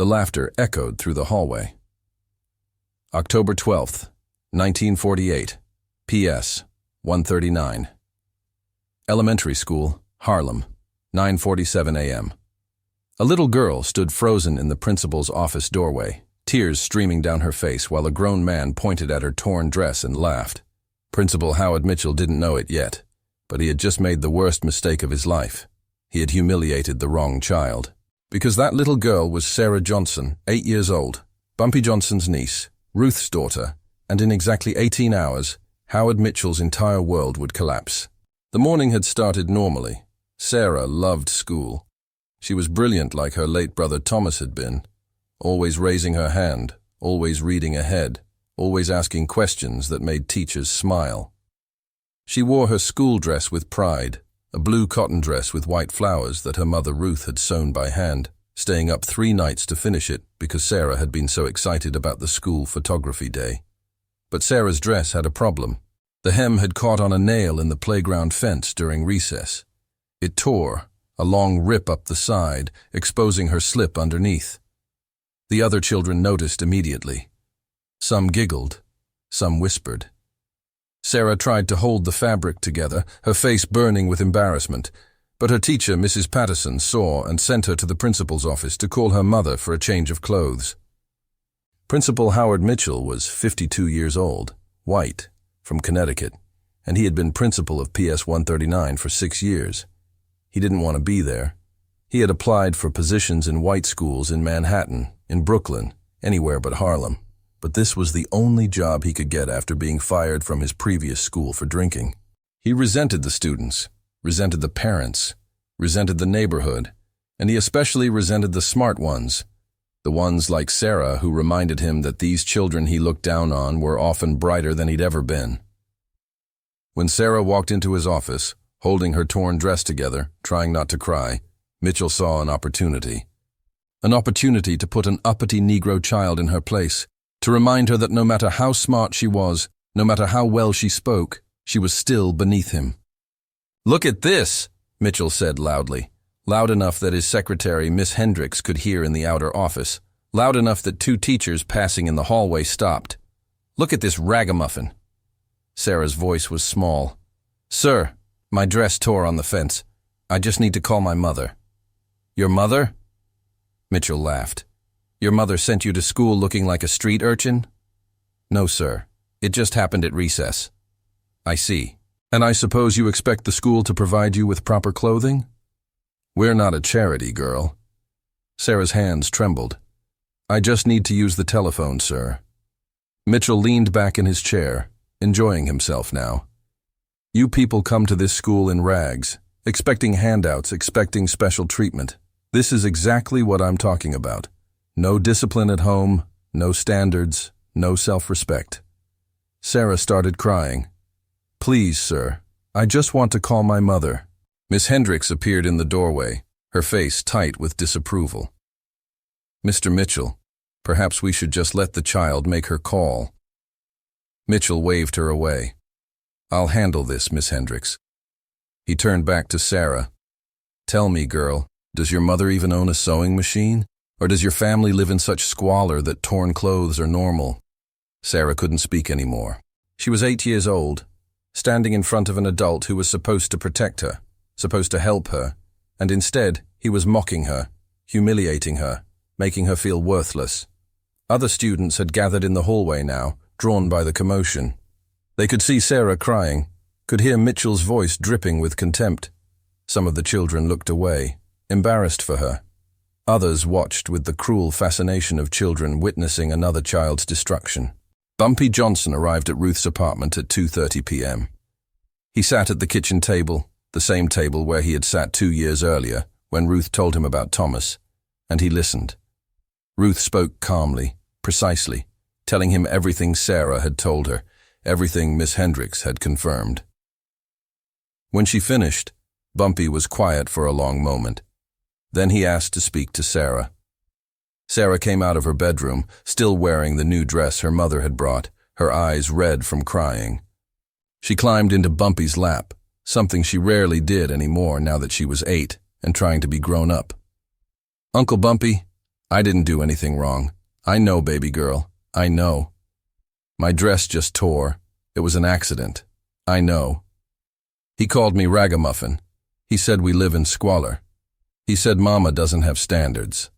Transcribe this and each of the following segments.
The laughter echoed through the hallway. October 12th, 1948. P.S. 139. Elementary School, Harlem, 9:47 a.m. A little girl stood frozen in the principal's office doorway, tears streaming down her face while a grown man pointed at her torn dress and laughed. Principal Howard Mitchell didn't know it yet, but he had just made the worst mistake of his life. He had humiliated the wrong child. Because that little girl was Sarah Johnson, 8 years old, Bumpy Johnson's niece, Ruth's daughter, and in exactly 18 hours, Howard Mitchell's entire world would collapse. The morning had started normally. Sarah loved school. She was brilliant like her late brother Thomas had been, always raising her hand, always reading ahead, always asking questions that made teachers smile. She wore her school dress with pride, a blue cotton dress with white flowers that her mother Ruth had sewn by hand, staying up 3 nights to finish it because Sarah had been so excited about the school photography day. But Sarah's dress had a problem. The hem had caught on a nail in the playground fence during recess. It tore, a long rip up the side, exposing her slip underneath. The other children noticed immediately. Some giggled, some whispered. Sarah tried to hold the fabric together, her face burning with embarrassment, but her teacher, Mrs. Patterson, saw and sent her to the principal's office to call her mother for a change of clothes. Principal Howard Mitchell was 52 years old, white, from Connecticut, and he had been principal of PS 139 for 6 years. He didn't want to be there. He had applied for positions in white schools in Manhattan, in Brooklyn, anywhere but Harlem. But this was the only job he could get after being fired from his previous school for drinking. He resented the students, resented the parents, resented the neighborhood, and he especially resented the smart ones, the ones like Sarah who reminded him that these children he looked down on were often brighter than he'd ever been. When Sarah walked into his office, holding her torn dress together, trying not to cry, Mitchell saw an opportunity. An opportunity to put an uppity Negro child in her place, to remind her that no matter how smart she was, no matter how well she spoke, she was still beneath him. "Look at this," Mitchell said loudly, loud enough that his secretary, Miss Hendricks, could hear in the outer office, loud enough that 2 teachers passing in the hallway stopped. "Look at this ragamuffin." Sarah's voice was small. "Sir, my dress tore on the fence. I just need to call my mother." "Your mother?" Mitchell laughed. "Your mother sent you to school looking like a street urchin?" "No, sir. It just happened at recess." "I see. And I suppose you expect the school to provide you with proper clothing?" "We're not a charity, girl." Sarah's hands trembled. "I just need to use the telephone, sir." Mitchell leaned back in his chair, enjoying himself now. "You people come to this school in rags, expecting handouts, expecting special treatment. This is exactly what I'm talking about. No discipline at home, no standards, no self-respect." Sarah started crying. "Please, sir, I just want to call my mother." Miss Hendricks appeared in the doorway, her face tight with disapproval. "Mr. Mitchell, perhaps we should just let the child make her call." Mitchell waved her away. "I'll handle this, Miss Hendricks." He turned back to Sarah. "Tell me, girl, does your mother even own a sewing machine? Or does your family live in such squalor that torn clothes are normal?" Sarah couldn't speak anymore. She was 8 years old, standing in front of an adult who was supposed to protect her, supposed to help her, and instead he was mocking her, humiliating her, making her feel worthless. Other students had gathered in the hallway now, drawn by the commotion. They could see Sarah crying, could hear Mitchell's voice dripping with contempt. Some of the children looked away, embarrassed for her. Others watched with the cruel fascination of children witnessing another child's destruction. Bumpy Johnson arrived at Ruth's apartment at 2:30 p.m. He sat at the kitchen table, the same table where he had sat 2 years earlier when Ruth told him about Thomas, and he listened. Ruth spoke calmly, precisely, telling him everything Sarah had told her, everything Miss Hendricks had confirmed. When she finished, Bumpy was quiet for a long moment. Then he asked to speak to Sarah. Sarah came out of her bedroom, still wearing the new dress her mother had brought, her eyes red from crying. She climbed into Bumpy's lap, something she rarely did anymore now that she was 8 and trying to be grown up. "Uncle Bumpy, I didn't do anything wrong. I know, baby girl. I know. My dress just tore. It was an accident. I know. He called me ragamuffin. He said we live in squalor. He said Mama doesn't have standards.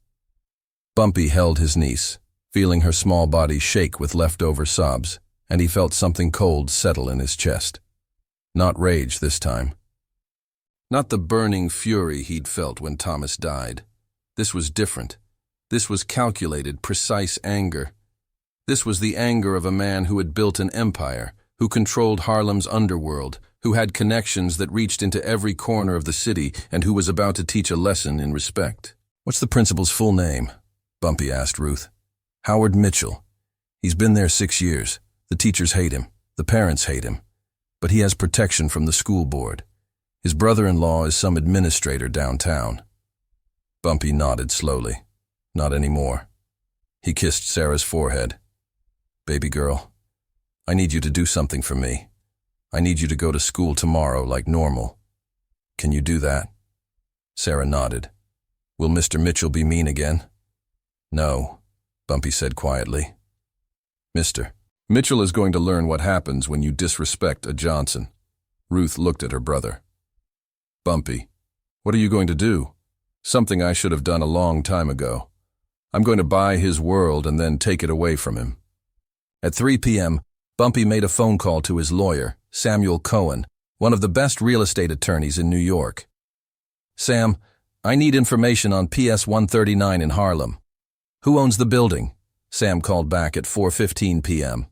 Bumpy held his niece, feeling her small body shake with leftover sobs, and he felt something cold settle in his chest. Not rage this time. Not the burning fury he'd felt when Thomas died. This was different. This was calculated, precise anger. This was the anger of a man who had built an empire, who controlled Harlem's underworld, who had connections that reached into every corner of the city, and who was about to teach a lesson in respect. "What's the principal's full name?" Bumpy asked Ruth. "Howard Mitchell. He's been there 6 years. The teachers hate him. The parents hate him. But he has protection from the school board. His brother-in-law is some administrator downtown." Bumpy nodded slowly. Not anymore. He kissed Sarah's forehead. "Baby girl, I need you to do something for me. I need you to go to school tomorrow like normal. Can you do that?" Sarah nodded. "Will Mr. Mitchell be mean again?" "No," Bumpy said quietly. "Mr. Mitchell is going to learn what happens when you disrespect a Johnson." Ruth looked at her brother. "Bumpy, what are you going to do?" "Something I should have done a long time ago. I'm going to buy his world and then take it away from him." At 3 p.m., Bumpy made a phone call to his lawyer, Samuel Cohen, one of the best real estate attorneys in New York. "Sam, I need information on PS 139 in Harlem." "Who owns the building?" Sam called back at 4:15 p.m.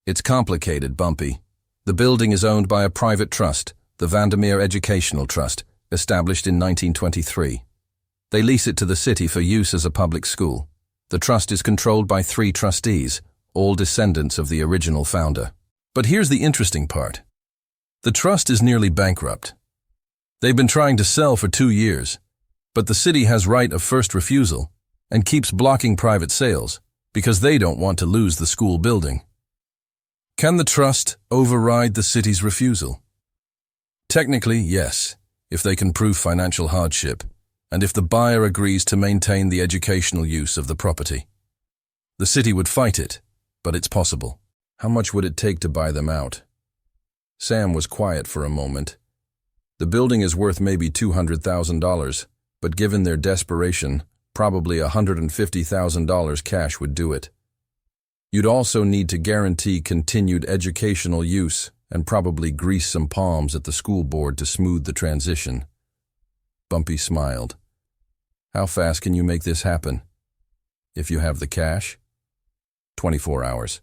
"It's complicated, Bumpy. The building is owned by a private trust, the Vandermeer Educational Trust, established in 1923. They lease it to the city for use as a public school. The trust is controlled by 3 trustees, all descendants of the original founder. But here's the interesting part. The trust is nearly bankrupt. They've been trying to sell for 2 years, but the city has right of first refusal and keeps blocking private sales because they don't want to lose the school building. Can the trust override the city's refusal? Technically, yes, if they can prove financial hardship, and if the buyer agrees to maintain the educational use of the property. The city would fight it, but it's possible. How much would it take to buy them out? Sam was quiet for a moment. The building is worth maybe $200,000, but given their desperation, probably $150,000 cash would do it. You'd also need to guarantee continued educational use and probably grease some palms at the school board to smooth the transition. Bumpy smiled. "How fast can you make this happen?" "If you have the cash?" 24 hours.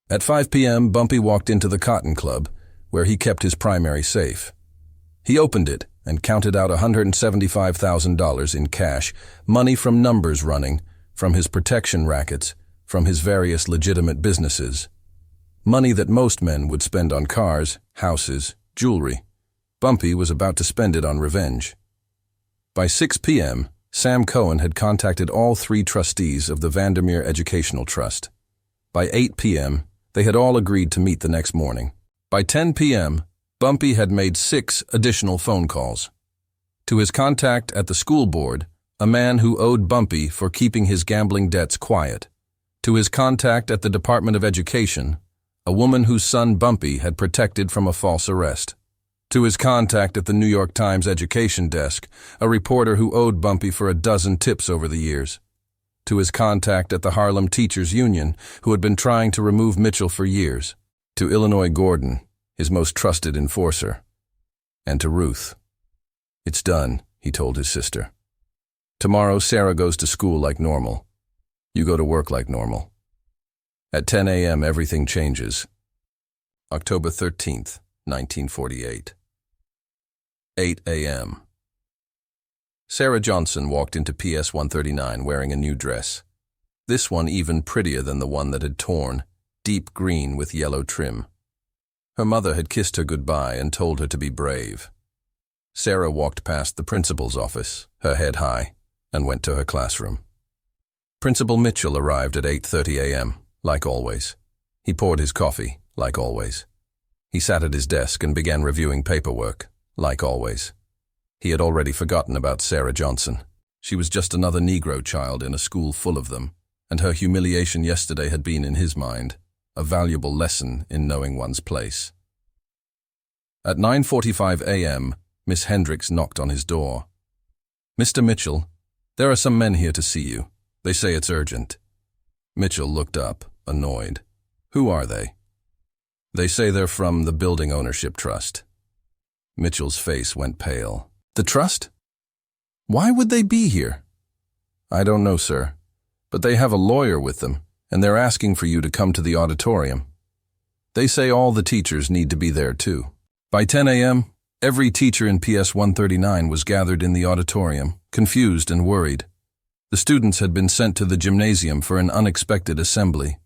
At 5 p.m., Bumpy walked into the Cotton Club, where he kept his primary safe. He opened it and counted out $175,000 in cash, money from numbers running, from his protection rackets, from his various legitimate businesses. Money that most men would spend on cars, houses, jewelry. Bumpy was about to spend it on revenge. By 6 p.m., Sam Cohen had contacted all 3 trustees of the Vandermeer Educational Trust. By 8 p.m., they had all agreed to meet the next morning. By 10 p.m., Bumpy had made 6 additional phone calls. To his contact at the school board, a man who owed Bumpy for keeping his gambling debts quiet. To his contact at the Department of Education, a woman whose son Bumpy had protected from a false arrest. To his contact at the New York Times education desk, a reporter who owed Bumpy for a dozen tips over the years. To his contact at the Harlem Teachers Union, who had been trying to remove Mitchell for years. To Illinois Gordon, his most trusted enforcer. And to Ruth. "It's done," he told his sister. "Tomorrow Sarah goes to school like normal. You go to work like normal. At 10 a.m. everything changes." October 13th, 1948. 8 a.m. Sarah Johnson walked into PS 139 wearing a new dress. This one even prettier than the one that had torn, deep green with yellow trim. Her mother had kissed her goodbye and told her to be brave. Sarah walked past the principal's office, her head high, and went to her classroom. Principal Mitchell arrived at 8:30 a.m., like always. He poured his coffee, like always. He sat at his desk and began reviewing paperwork, like always. He had already forgotten about Sarah Johnson. She was just another Negro child in a school full of them, and her humiliation yesterday had been, in his mind, a valuable lesson in knowing one's place. At 9:45 a.m., Miss Hendricks knocked on his door. "Mr. Mitchell, there are some men here to see you. They say it's urgent." Mitchell looked up, annoyed. "Who are they?" "They say they're from the Building Ownership Trust." Mitchell's face went pale. "The trust? Why would they be here?" "I don't know, sir, but they have a lawyer with them, and they're asking for you to come to the auditorium. They say all the teachers need to be there too." By 10 a.m., every teacher in PS 139 was gathered in the auditorium, confused and worried. The students had been sent to the gymnasium for an unexpected assembly.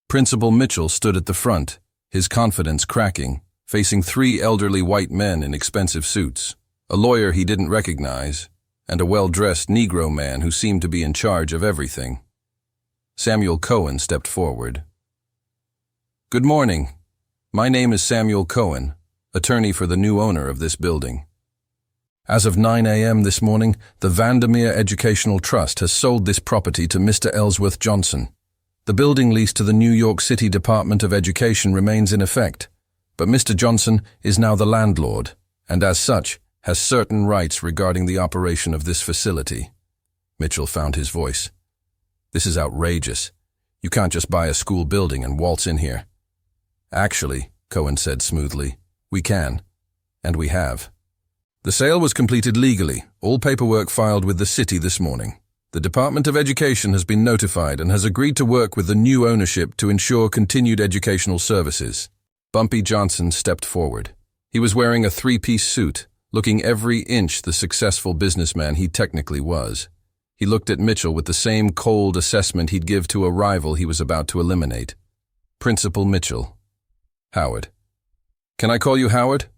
Principal Mitchell stood at the front, his confidence cracking, facing 3 elderly white men in expensive suits, a lawyer he didn't recognize, and a well-dressed Negro man who seemed to be in charge of everything. Samuel Cohen stepped forward. "Good morning. My name is Samuel Cohen, attorney for the new owner of this building. As of 9 a.m. this morning, the Vandermeer Educational Trust has sold this property to Mr. Ellsworth Johnson. The building lease to the New York City Department of Education remains in effect, but Mr. Johnson is now the landlord, and as such, has certain rights regarding the operation of this facility." Mitchell found his voice. "This is outrageous. You can't just buy a school building and waltz in here." "Actually," Cohen said smoothly, "we can, and we have. The sale was completed legally, all paperwork filed with the city this morning. The Department of Education has been notified and has agreed to work with the new ownership to ensure continued educational services." Bumpy Johnson stepped forward. He was wearing a 3-piece suit, looking every inch the successful businessman he technically was. He looked at Mitchell with the same cold assessment he'd give to a rival he was about to eliminate. "Principal Mitchell." "Howard." "Can I call you Howard?"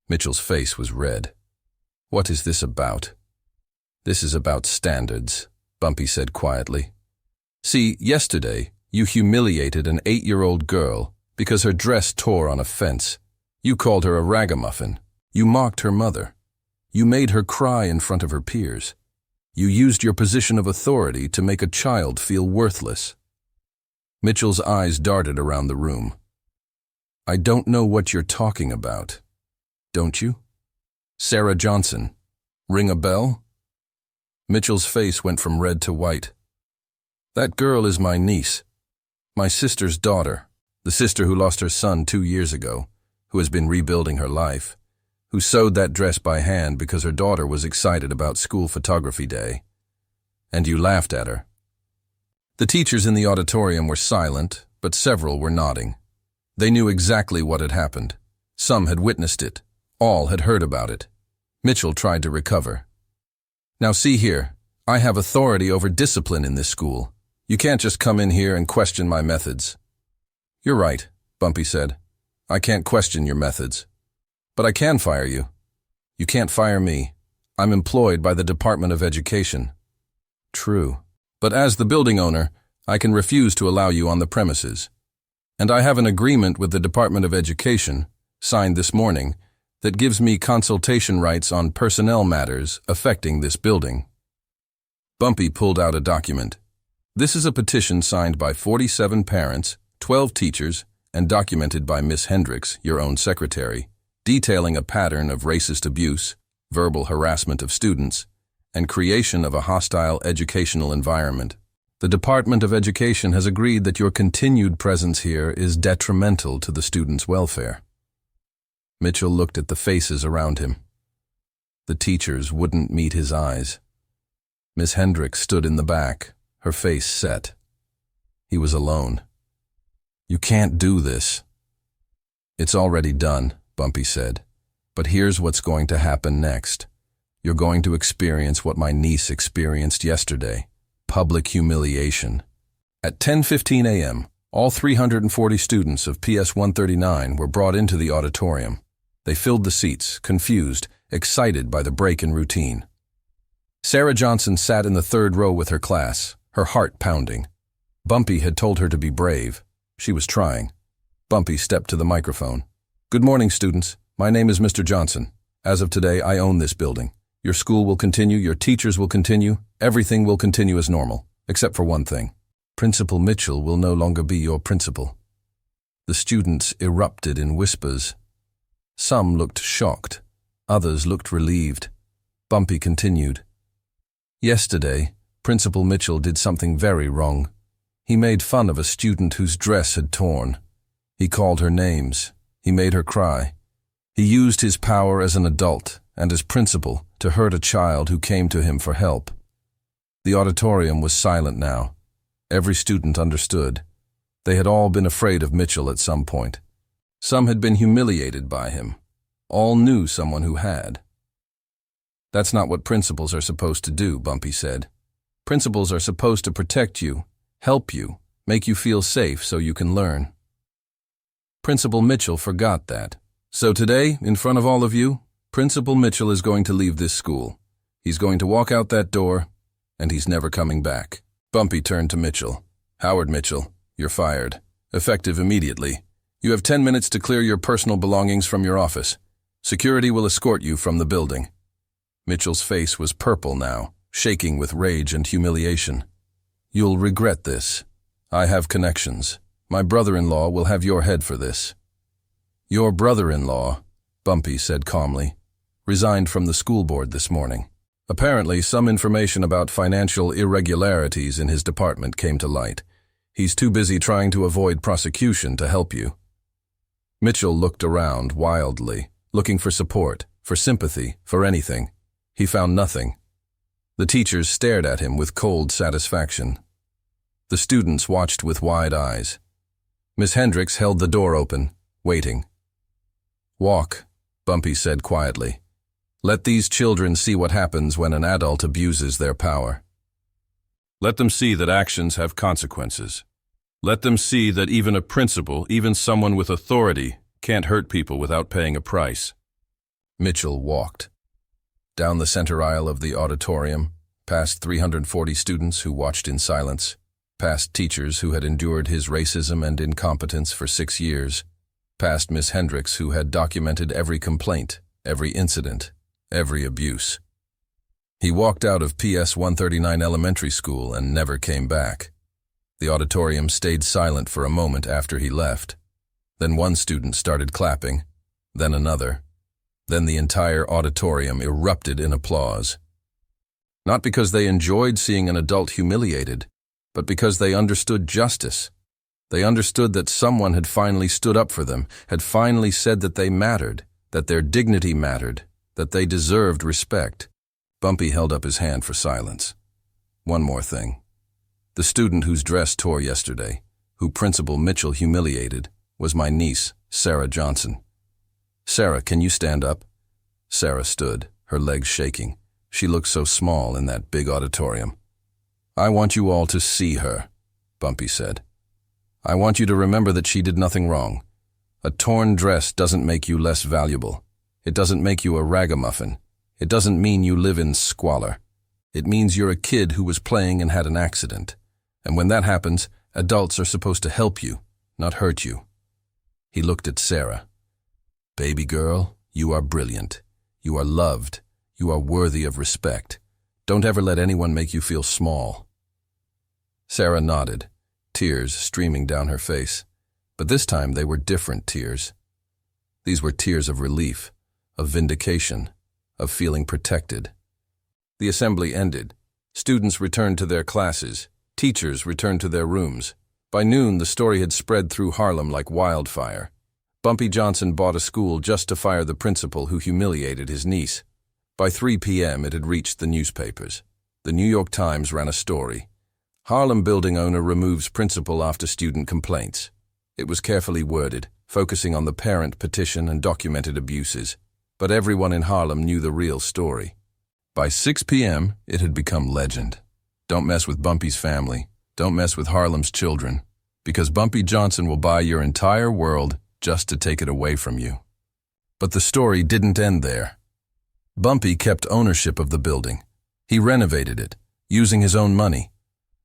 Mitchell's face was red. "What is this about?" "This is about standards," Bumpy said quietly. "See, yesterday you humiliated an 8-year-old girl because her dress tore on a fence. You called her a ragamuffin. You mocked her mother. You made her cry in front of her peers. You used your position of authority to make a child feel worthless." Mitchell's eyes darted around the room. "I don't know what you're talking about. Don't you? Sarah Johnson. Ring a bell?" Mitchell's face went from red to white. "That girl is my niece, my sister's daughter, the sister who lost her son 2 years ago, who has been rebuilding her life, who sewed that dress by hand because her daughter was excited about school photography day. And you laughed at her." The teachers in the auditorium were silent, but several were nodding. They knew exactly what had happened. Some had witnessed it. All had heard about it. Mitchell tried to recover. "Now see here, I have authority over discipline in this school. You can't just come in here and question my methods." "You're right," Bumpy said. "I can't question your methods. But I can fire you." "You can't fire me. I'm employed by the Department of Education." "True. But as the building owner, I can refuse to allow you on the premises. And I have an agreement with the Department of Education, signed this morning, that gives me consultation rights on personnel matters affecting this building." Bumpy pulled out a document. "This is a petition signed by 47 parents, 12 teachers, and documented by Miss Hendricks, your own secretary, detailing a pattern of racist abuse, verbal harassment of students, and creation of a hostile educational environment. The Department of Education has agreed that your continued presence here is detrimental to the students' welfare." Mitchell looked at the faces around him. The teachers wouldn't meet his eyes. Miss Hendricks stood in the back, her face set. He was alone. "You can't do this." "It's already done," Bumpy said. "But here's what's going to happen next. You're going to experience what my niece experienced yesterday. Public humiliation." At 10:15 a.m., all 340 students of PS 139 were brought into the auditorium. They filled the seats, confused, excited by the break in routine. Sarah Johnson sat in the 3rd row with her class, her heart pounding. Bumpy had told her to be brave. She was trying. Bumpy stepped to the microphone. "Good morning, students. My name is Mr. Johnson. As of today, I own this building. Your school will continue, your teachers will continue, everything will continue as normal, except for one thing. Principal Mitchell will no longer be your principal. The students erupted in whispers. Some looked shocked, others looked relieved. Bumpy continued. Yesterday, Principal Mitchell did something very wrong. He made fun of a student whose dress had torn. He called her names. He made her cry. He used his power as an adult and as principal to hurt a child who came to him for help. The auditorium was silent now. Every student understood. They had all been afraid of Mitchell at some point. Some had been humiliated by him. All knew someone who had. That's not what principals are supposed to do, Bumpy said. Principals are supposed to protect you, help you, make you feel safe so you can learn. Principal Mitchell forgot that. So today, in front of all of you, Principal Mitchell is going to leave this school. He's going to walk out that door, and he's never coming back. Bumpy turned to Mitchell. Howard Mitchell, you're fired. Effective immediately. You have 10 minutes to clear your personal belongings from your office. Security will escort you from the building. Mitchell's face was purple now, shaking with rage and humiliation. You'll regret this. I have connections. My brother-in-law will have your head for this. Your brother-in-law, Bumpy said calmly, resigned from the school board this morning. Apparently, some information about financial irregularities in his department came to light. He's too busy trying to avoid prosecution to help you. Mitchell looked around wildly, looking for support, for sympathy, for anything. He found nothing. The teachers stared at him with cold satisfaction. The students watched with wide eyes. Miss Hendricks held the door open, waiting. Walk, Bumpy said quietly. Let these children see what happens when an adult abuses their power. Let them see that actions have consequences. Let them see that even a principal, even someone with authority, can't hurt people without paying a price. Mitchell walked. Down the center aisle of the auditorium, past 340 students who watched in silence, past teachers who had endured his racism and incompetence for 6 years, past Miss Hendricks who had documented every complaint, every incident, every abuse. He walked out of PS 139 Elementary School and never came back. The auditorium stayed silent for a moment after he left. Then one student started clapping, then another. Then the entire auditorium erupted in applause. Not because they enjoyed seeing an adult humiliated, but because they understood justice. They understood that someone had finally stood up for them, had finally said that they mattered, that their dignity mattered, that they deserved respect. Bumpy held up his hand for silence. One more thing. The student whose dress tore yesterday, who Principal Mitchell humiliated, was my niece, Sarah Johnson. Sarah, can you stand up? Sarah stood, her legs shaking. She looked so small in that big auditorium. I want you all to see her, Bumpy said. I want you to remember that she did nothing wrong. A torn dress doesn't make you less valuable. It doesn't make you a ragamuffin. It doesn't mean you live in squalor. It means you're a kid who was playing and had an accident. And when that happens, adults are supposed to help you, not hurt you. He looked at Sarah. Baby girl, you are brilliant. You are loved. You are worthy of respect. Don't ever let anyone make you feel small. Sarah nodded, tears streaming down her face. But this time they were different tears. These were tears of relief, of vindication, of feeling protected. The assembly ended. Students returned to their classes. Teachers returned to their rooms. By noon, the story had spread through Harlem like wildfire. Bumpy Johnson bought a school just to fire the principal who humiliated his niece. By 3 p.m., it had reached the newspapers. The New York Times ran a story. Harlem building owner removes principal after student complaints. It was carefully worded, focusing on the parent petition and documented abuses. But everyone in Harlem knew the real story. By 6 p.m., it had become legend. Don't mess with Bumpy's family. Don't mess with Harlem's children. Because Bumpy Johnson will buy your entire world just to take it away from you. But the story didn't end there. Bumpy kept ownership of the building. He renovated it, using his own money.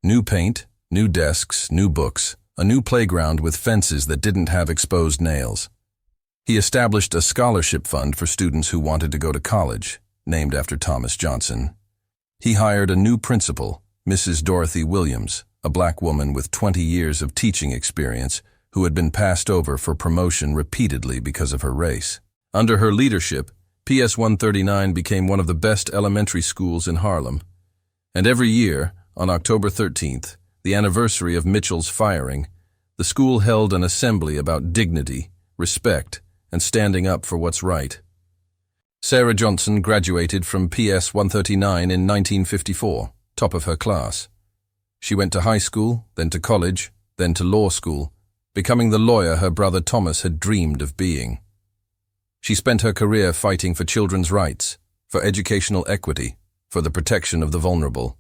New paint, new desks, new books, a new playground with fences that didn't have exposed nails. He established a scholarship fund for students who wanted to go to college. named after Thomas Johnson. He hired a new principal, Mrs. Dorothy Williams, a black woman with 20 years of teaching experience who had been passed over for promotion repeatedly because of her race. Under her leadership, PS 139 became one of the best elementary schools in Harlem. And every year, on October 13th, the anniversary of Mitchell's firing, the school held an assembly about dignity, respect, and standing up for what's right. Sarah Johnson graduated from PS 139 in 1954, top of her class. She went to high school, then to college, then to law school, becoming the lawyer her brother Thomas had dreamed of being. She spent her career fighting for children's rights, for educational equity, for the protection of the vulnerable,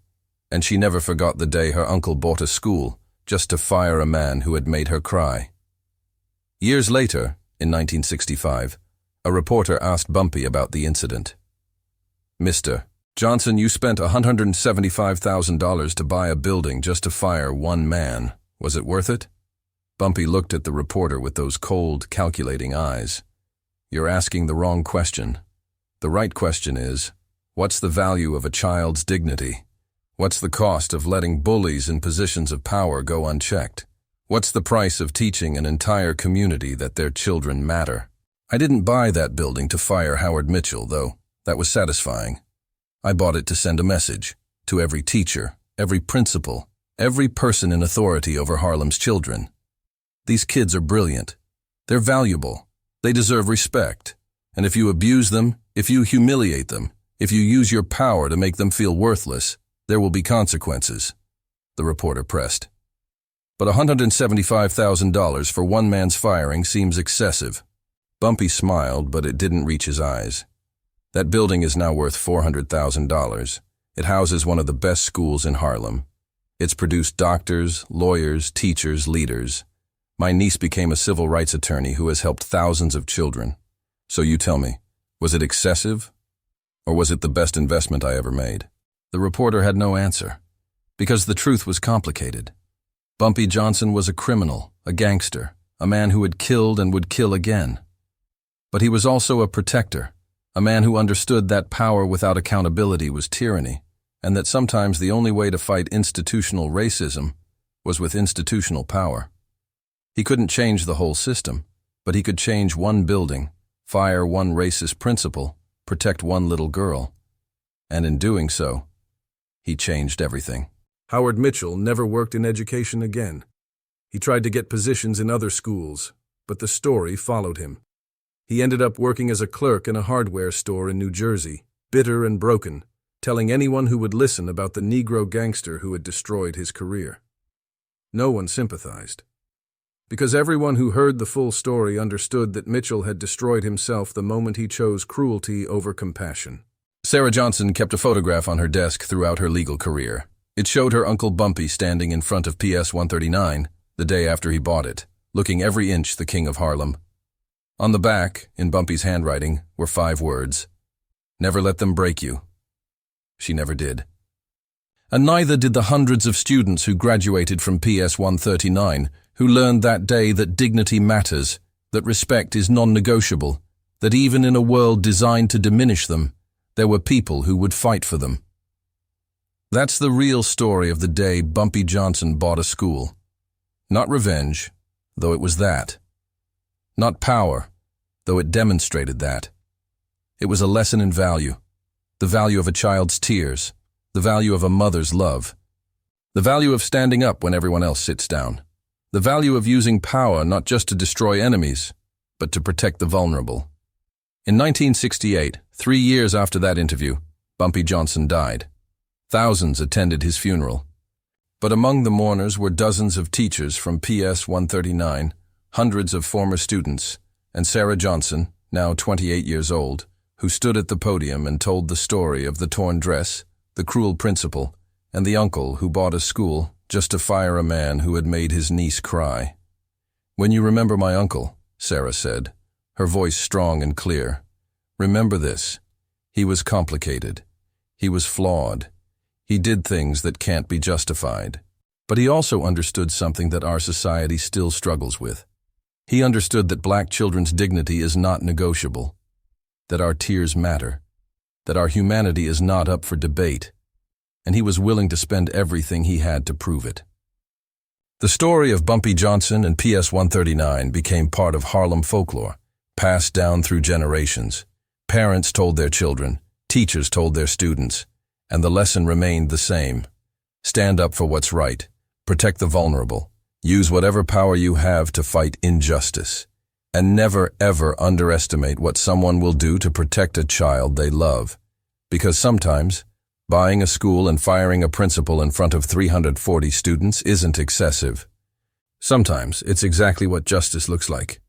and she never forgot the day her uncle bought a school just to fire a man who had made her cry. Years later, in 1965, a reporter asked Bumpy about the incident. "Mr. Johnson, you spent $175,000 to buy a building just to fire one man. Was it worth it?" Bumpy looked at the reporter with those cold, calculating eyes. "You're asking the wrong question. The right question is, what's the value of a child's dignity? What's the cost of letting bullies in positions of power go unchecked? What's the price of teaching an entire community that their children matter? I didn't buy that building to fire Howard Mitchell, though. That was satisfying. I bought it to send a message to every teacher, every principal, every person in authority over Harlem's children. These kids are brilliant. They're valuable. They deserve respect. And if you abuse them, if you humiliate them, if you use your power to make them feel worthless, there will be consequences," the reporter pressed. "But $175,000 for one man's firing seems excessive." Bumpy smiled, but it didn't reach his eyes. "That building is now worth $400,000. It houses one of the best schools in Harlem. It's produced doctors, lawyers, teachers, leaders. My niece became a civil rights attorney who has helped thousands of children. So you tell me, was it excessive? Or was it the best investment I ever made?" The reporter had no answer, because the truth was complicated. Bumpy Johnson was a criminal, a gangster, a man who had killed and would kill again. But he was also a protector, a man who understood that power without accountability was tyranny, and that sometimes the only way to fight institutional racism was with institutional power. He couldn't change the whole system, but he could change one building, fire one racist principal, protect one little girl. And in doing so, he changed everything. Howard Mitchell never worked in education again. He tried to get positions in other schools, but the story followed him. He ended up working as a clerk in a hardware store in New Jersey, bitter and broken, telling anyone who would listen about the Negro gangster who had destroyed his career. No one sympathized, because everyone who heard the full story understood that Mitchell had destroyed himself the moment he chose cruelty over compassion. Sarah Johnson kept a photograph on her desk throughout her legal career. It showed her Uncle Bumpy standing in front of PS 139 the day after he bought it, looking every inch the king of Harlem. On the back, in Bumpy's handwriting, were 5 words: "Never let them break you." She never did. And neither did the hundreds of students who graduated from PS 139, who learned that day that dignity matters, that respect is non-negotiable, that even in a world designed to diminish them, there were people who would fight for them. That's the real story of the day Bumpy Johnson bought a school. Not revenge, though it was that. Not power, though it demonstrated that. It was a lesson in value, the value of a child's tears, the value of a mother's love, the value of standing up when everyone else sits down, the value of using power not just to destroy enemies, but to protect the vulnerable. In 1968, 3 years after that interview, Bumpy Johnson died. Thousands attended his funeral. But among the mourners were dozens of teachers from PS 139, hundreds of former students, and Sarah Johnson, now 28 years old, who stood at the podium and told the story of the torn dress, the cruel principal, and the uncle who bought a school just to fire a man who had made his niece cry. "When you remember my uncle," Sarah said, her voice strong and clear, "remember this. He was complicated. He was flawed. He did things that can't be justified. But he also understood something that our society still struggles with. He understood that black children's dignity is not negotiable, that our tears matter, that our humanity is not up for debate, and he was willing to spend everything he had to prove it. The story of Bumpy Johnson and PS 139 became part of Harlem folklore, passed down through generations. Parents told their children, teachers told their students, and the lesson remained the same. Stand up for what's right, protect the vulnerable, use whatever power you have to fight injustice, and never ever underestimate what someone will do to protect a child they love. Because sometimes, buying a school and firing a principal in front of 340 students isn't excessive. Sometimes it's exactly what justice looks like.